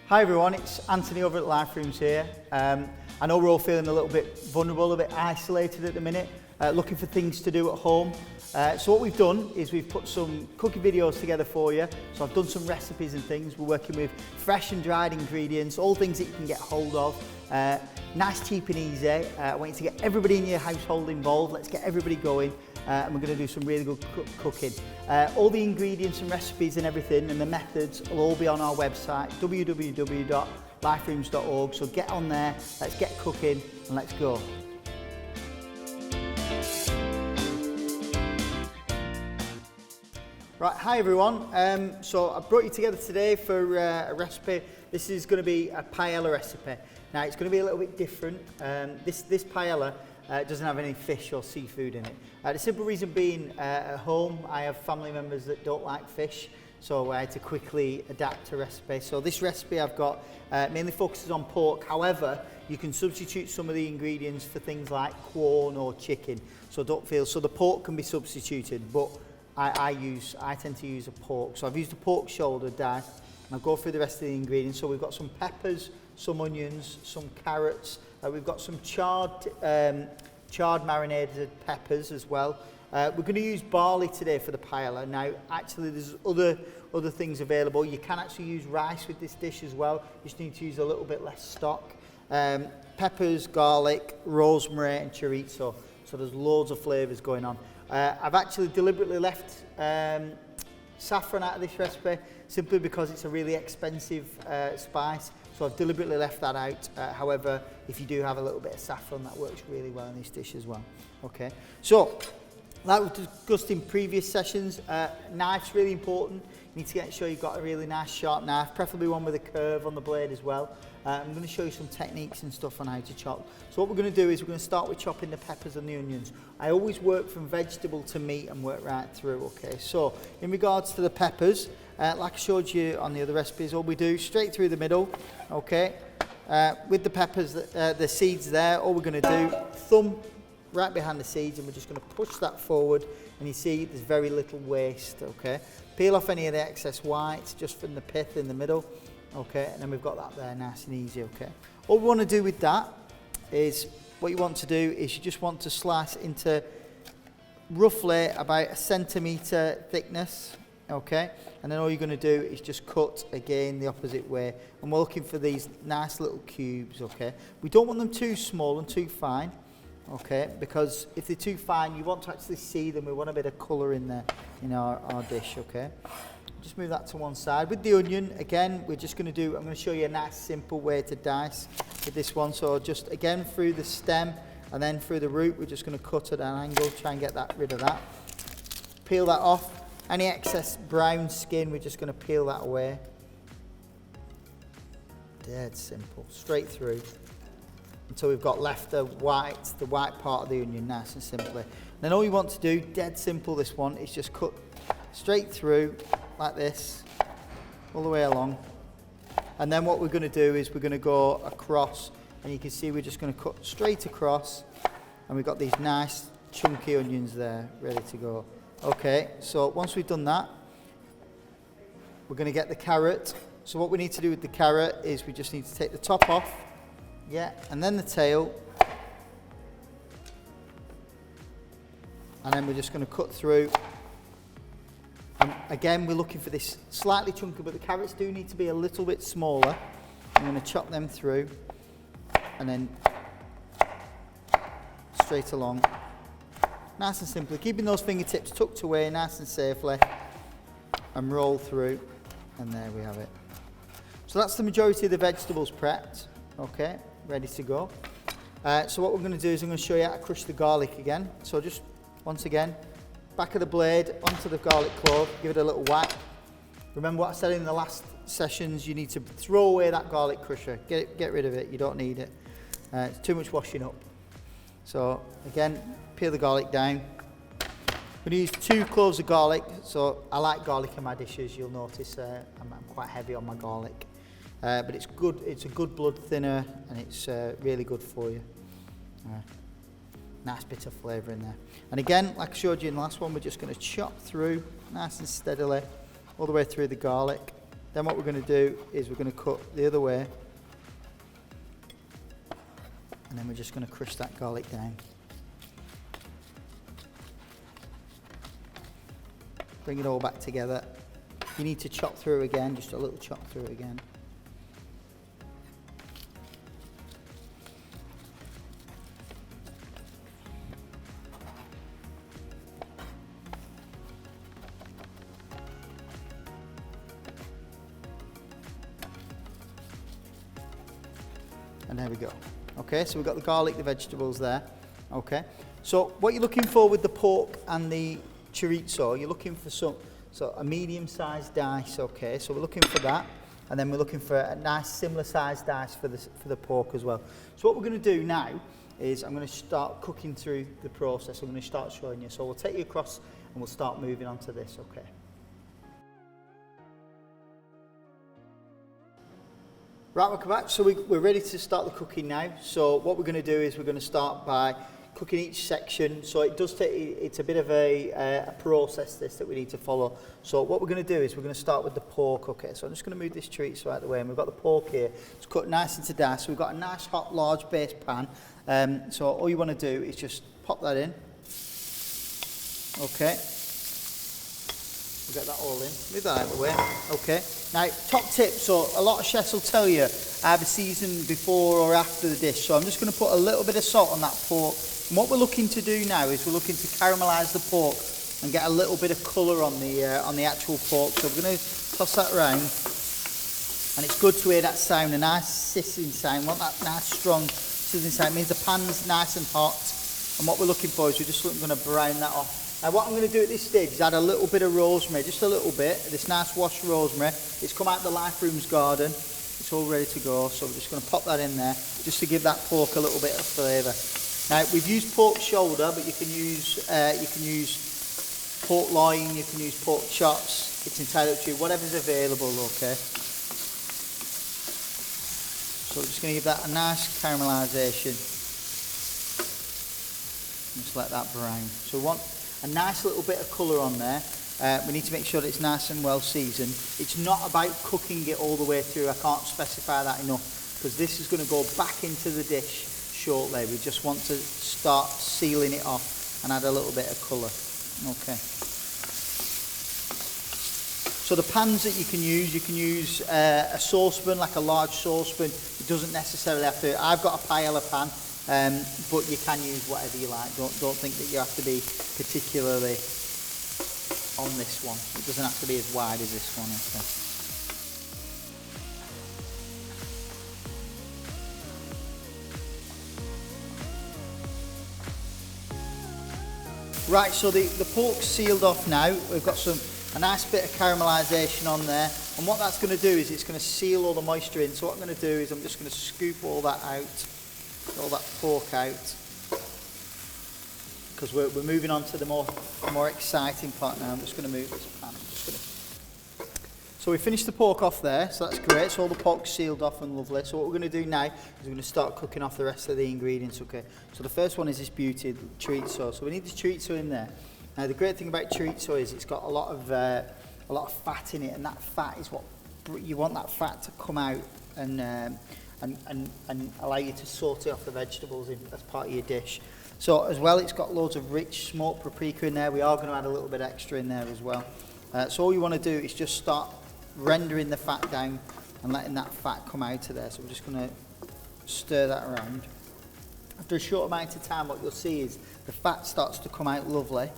Hi everyone, it's Anthony over at Life Rooms here. I know we're all feeling a little bit vulnerable, a bit isolated at the minute, looking for things to do at home. So what we've done is we've put some cooking videos together for you. So I've done some recipes and things. We're working with fresh and dried ingredients, all things that you can get hold of. Nice, cheap and easy. I want you to get everybody in your household involved. Let's get everybody going. And we're going to do some really good cooking. All the ingredients and recipes and everything and the methods will all be on our website, www.liferooms.org. So get on there, let's get cooking and let's go. Right, hi everyone. So I brought you together today for a recipe. This is going to be a paella recipe. Now it's going to be a little bit different. This paella doesn't have any fish or seafood in it. The simple reason being, at home I have family members that don't like fish, so I had to quickly adapt a recipe. So this recipe I've got mainly focuses on pork. However, you can substitute some of the ingredients for things like Quorn or chicken. So don't feel, so the pork can be substituted, but I tend to use a pork. So I've used a pork shoulder diced, and I'll go through the rest of the ingredients. So we've got some peppers, some onions, some carrots. We've got some charred marinated peppers as well. We're going to use barley today for the paella. Now, actually, there's other things available. You can actually use rice with this dish as well. You just need to use a little bit less stock. Peppers, garlic, rosemary, and chorizo. So there's loads of flavours going on. I've actually deliberately left saffron out of this recipe simply because it's a really expensive spice. So I've deliberately left that out. However, if you do have a little bit of saffron, that works really well in this dish as well. Okay, so like we've discussed in previous sessions, knife's really important. You need to get sure you've got a really nice sharp knife, preferably one with a curve on the blade as well. I'm going to show you some techniques and stuff on how to chop. So what we're going to do is we're going to start with chopping the peppers and the onions. I always work from vegetable to meat and work right through, okay? So in regards to the peppers, like I showed you on the other recipes, all we do straight through the middle, okay? With the peppers, the seeds there, all we're going to do, thumb right behind the seeds, and we're just going to push that forward, and you see there's very little waste, okay? Peel off any of the excess whites just from the pith in the middle, okay? And then we've got that there nice and easy, okay? All we want to do with that is, what you want to do is you just want to slice into roughly about 1 centimetre thickness, okay? And then all you're going to do is just cut again the opposite way, and we're looking for these nice little cubes, okay? We don't want them too small and too fine, okay, because if they're too fine you want to actually see them. We want a bit of colour in there in our dish, okay? Just move that to one side. With the onion, again, we're just going to do, I'm going to show you a nice simple way to dice with this one. So just again through the stem and then through the root, we're just going to cut at an angle, try and get rid of that. Peel that off. Any excess brown skin, we're just going to peel that away. Dead simple, straight through until we've got left the white part of the onion, nice and simply. Then all you want to do, dead simple this one, is just cut straight through like this, all the way along. And then what we're going to do is we're going to go across, and you can see we're just going to cut straight across, and we've got these nice chunky onions there ready to go. Okay, so once we've done that, we're going to get the carrot. So what we need to do with the carrot is we just need to take the top off, yeah, and then the tail, and then we're just going to cut through. Again, we're looking for this slightly chunky, but the carrots do need to be a little bit smaller. I'm going to chop them through, and then straight along. Nice and simply, keeping those fingertips tucked away nice and safely, and roll through, and there we have it. So that's the majority of the vegetables prepped, okay, ready to go. So what we're going to do is I'm going to show you how to crush the garlic again. So just once again, back of the blade onto the garlic clove, give it a little whack. Remember what I said in the last sessions, you need to throw away that garlic crusher, get rid of it, you don't need it. It's too much washing up. So again, peel the garlic down. I'm going to use 2 cloves of garlic. So I like garlic in my dishes. You'll notice I'm quite heavy on my garlic, but it's good. It's a good blood thinner, and it's really good for you. Nice bit of flavour in there. And again, like I showed you in the last one, we're just going to chop through nice and steadily all the way through the garlic. Then what we're going to do is we're going to cut the other way, and then we're just going to crush that garlic down. Bring it all back together. You need to chop through again, just a little chop through again. And there we go. Okay, so we've got the garlic, the vegetables there. Okay, so what you're looking for with the pork and the chorizo, you're looking for a medium-sized dice. Okay, so we're looking for that, and then we're looking for a nice similar-sized dice for the pork as well. So what we're going to do now is I'm going to start cooking through the process. I'm going to start showing you. So we'll take you across and we'll start moving on to this. Okay. Right, welcome back. So we're ready to start the cooking now. So what we're going to do is we're going to start by cooking each section. So it does take, it's a bit of a process this that we need to follow. So what we're going to do is we're going to start with the pork. Okay, so I'm just going to move this chorizo out of the way, and we've got the pork here. It's cut nice into dice. So we've got a nice hot large base pan. So all you want to do is just pop that in. Okay. We'll get that all in. Move that out of the way. Okay. Now, top tip, so a lot of chefs will tell you either season before or after the dish. So I'm just going to put a little bit of salt on that pork. And what we're looking to do now is we're looking to caramelise the pork and get a little bit of colour on the actual pork. So we're going to toss that around. And it's good to hear that sound, a nice sizzling sound. We want that nice strong sizzling sound. It means the pan's nice and hot. And what we're looking for is we're just going to brown that off. Now what I'm going to do at this stage is add a little bit of rosemary, just a little bit, this nice washed rosemary. It's come out of the Life Rooms garden. It's all ready to go, so we're just going to pop that in there, just to give that pork a little bit of flavour. Now we've used pork shoulder, but you can use pork loin, you can use pork chops. It's entirely up to you, whatever's available, okay? So we're just going to give that a nice caramelisation. Just let that brown. So we want a nice little bit of colour on there. We need to make sure that it's nice and well seasoned. It's not about cooking it all the way through. I can't specify that enough, because this is going to go back into the dish shortly. We just want to start sealing it off and add a little bit of colour. Okay. So the pans that you can use a saucepan, like a large saucepan. It doesn't necessarily have to. I've got a paella pan. But you can use whatever you like. Don't think that you have to be particularly on this one. It doesn't have to be as wide as this one. Okay. Right, so the pork's sealed off now. We've got a nice bit of caramelisation on there, and what that's going to do is it's going to seal all the moisture in. So what I'm going to do is I'm just going to scoop all that out. All that pork out, because we're moving on to the more exciting part now. I'm just going to move this pan. So we finished the pork off there, so that's great. So all the pork's sealed off and lovely. So what we're going to do now is we're going to start cooking off the rest of the ingredients. Okay. So the first one is this beauty, the chorizo. So we need this chorizo in there. Now the great thing about chorizo is it's got a lot of fat in it, and that fat is what you want, that fat to come out and allow you to saute off the vegetables as part of your dish. So as well, it's got loads of rich smoked paprika in there. We are going to add a little bit extra in there as well. So all you want to do is just start rendering the fat down and letting that fat come out of there. So we're just going to stir that around. After a short amount of time, what you'll see is the fat starts to come out lovely,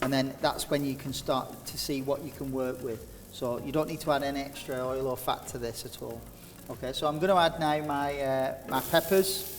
and then that's when you can start to see what you can work with. So you don't need to add any extra oil or fat to this at all. Okay, so I'm going to add now my peppers,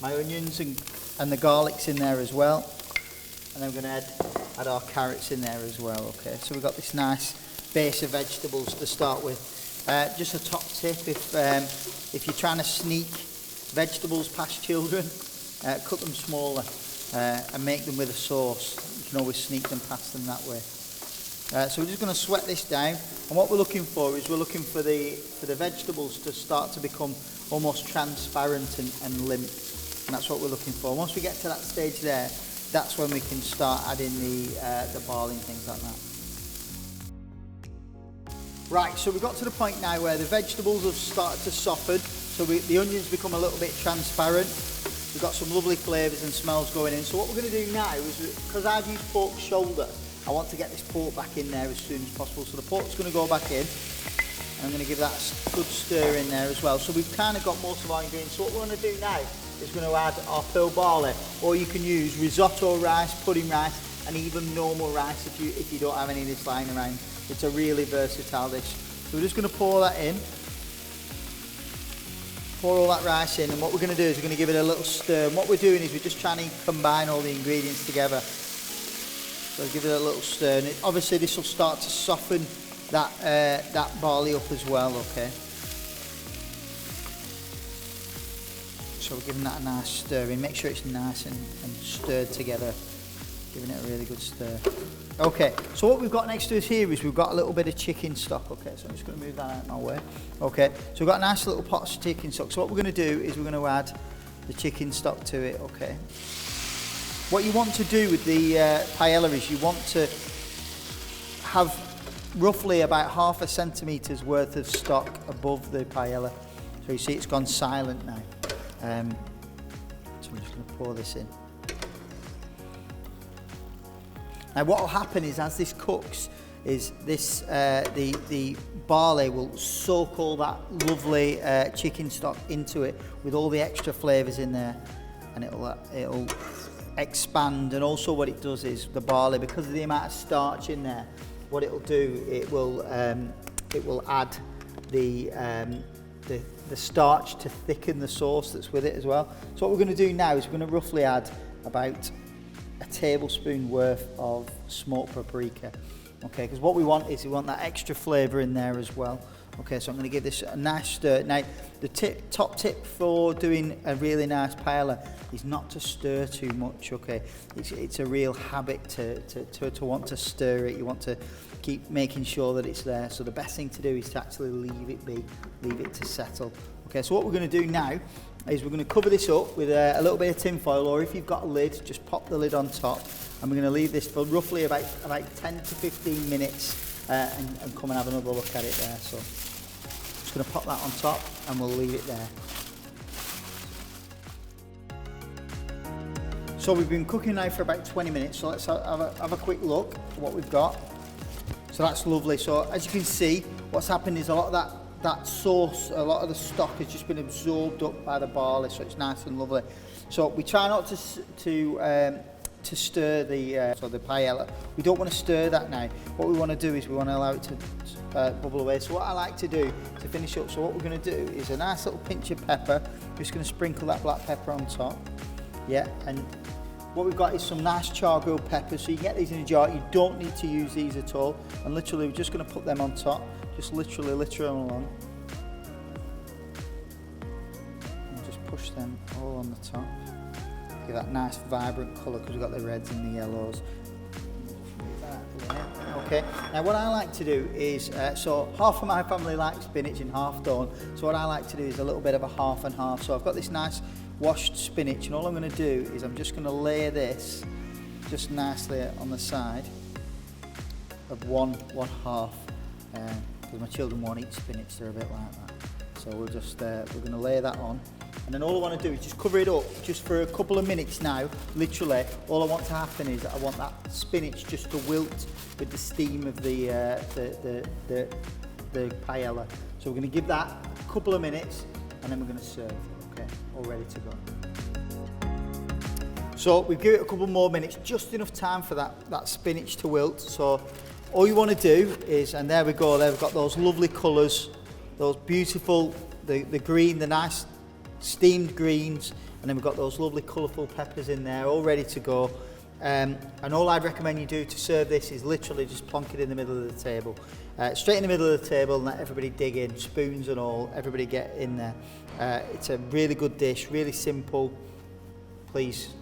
my onions and the garlics in there as well, and then we're going to add our carrots in there as well. Okay, so we've got this nice base of vegetables to start with. Just a top tip, if you're trying to sneak vegetables past children, cut them smaller and make them with a sauce. You can always sneak them past them that way. So we're just going to sweat this down, and what we're looking for is we're looking for the vegetables to start to become almost transparent and limp, and that's what we're looking for. Once we get to that stage there, that's when we can start adding the barley and things like that. Right, so we've got to the point now where the vegetables have started to soften, so the onions become a little bit transparent. We've got some lovely flavours and smells going in. So what we're going to do now is, because I've used pork shoulder, I want to get this pork back in there as soon as possible. So the pork's going to go back in. I'm going to give that a good stir in there as well. So we've kind of got most of our ingredients. So what we're going to do now is we're going to add our pearl barley, or you can use risotto rice, pudding rice, and even normal rice if you don't have any of this lying around. It's a really versatile dish. So we're just going to pour that in. Pour all that rice in, and what we're going to do is we're going to give it a little stir. And what we're doing is we're just trying to combine all the ingredients together. So give it a little stir, and obviously this will start to soften that barley up as well, okay? So we're giving that a nice stir in. Make sure it's nice and stirred together. Giving it a really good stir. Okay, so what we've got next to us here is we've got a little bit of chicken stock, okay? So I'm just going to move that out of my way. Okay, so we've got a nice little pot of chicken stock. So what we're going to do is we're going to add the chicken stock to it, okay? What you want to do with the paella is you want to have roughly about 0.5 centimetres worth of stock above the paella. So you see it's gone silent now. So I'm just going to pour this in. Now what will happen is as this cooks, is this the barley will soak all that lovely chicken stock into it with all the extra flavours in there, and it'll expand. And also what it does is the barley, because of the amount of starch in there, what it'll do, it will add the starch to thicken the sauce that's with it as well. So what we're going to do now is we're going to roughly add about a tablespoon worth of smoked paprika, okay, because what we want is that extra flavour in there as well. Okay, so I'm going to give this a nice stir. Now the top tip for doing a really nice paella is not to stir too much, okay? It's a real habit to want to stir it. You want to keep making sure that it's there. So the best thing to do is to actually leave it be, leave it to settle. Okay, so what we're going to do now is we're going to cover this up with a little bit of tin foil, or if you've got a lid, just pop the lid on top, and we're going to leave this for roughly about 10 to 15 minutes and come and have another look at it there. So just going to pop that on top and we'll leave it there. So we've been cooking now for about 20 minutes, so let's have a quick look at what we've got. So that's lovely. So as you can see, what's happened is a lot of that sauce, a lot of the stock has just been absorbed up by the barley, so it's nice and lovely. So we try not to stir the paella. We don't want to stir that now. What we want to do is we want to allow it to bubble away. So what I like to do to finish up, so what we're going to do is a nice little pinch of pepper. We're just going to sprinkle that black pepper on top. Yeah, and what we've got is some nice char grilled peppers. So you get these in a jar. You don't need to use these at all. And literally, we're just going to put them on top. Just literally litter them along. And just push them all on the top. Give that nice vibrant colour because we've got the reds and the yellows. Okay, now what I like to do is, so half of my family likes spinach and half don't. So what I like to do is a little bit of a half and half. So I've got this nice washed spinach, and all I'm going to do is I'm just going to layer this just nicely on the side of one half. Because my children won't eat spinach, they're a bit like that. So we're going to lay that on, and then all I want to do is just cover it up just for a couple of minutes now. Literally, all I want to happen is I want that spinach just to wilt with the steam of the paella. So we're going to give that a couple of minutes, and then we're going to serve. Okay, all ready to go. So we've given it a couple more minutes, just enough time for that spinach to wilt. So all you want to do is, and there we go, there we've got those lovely colours, those beautiful, the green, the nice steamed greens, and then we've got those lovely colourful peppers in there, all ready to go. And all I'd recommend you do to serve this is literally just plonk it in the middle of the table. Straight in the middle of the table, and let everybody dig in, spoons and all, everybody get in there. It's a really good dish, really simple. Please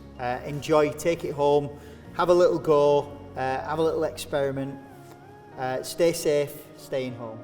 enjoy, take it home, have a little go, have a little experiment. Stay safe, stay in home.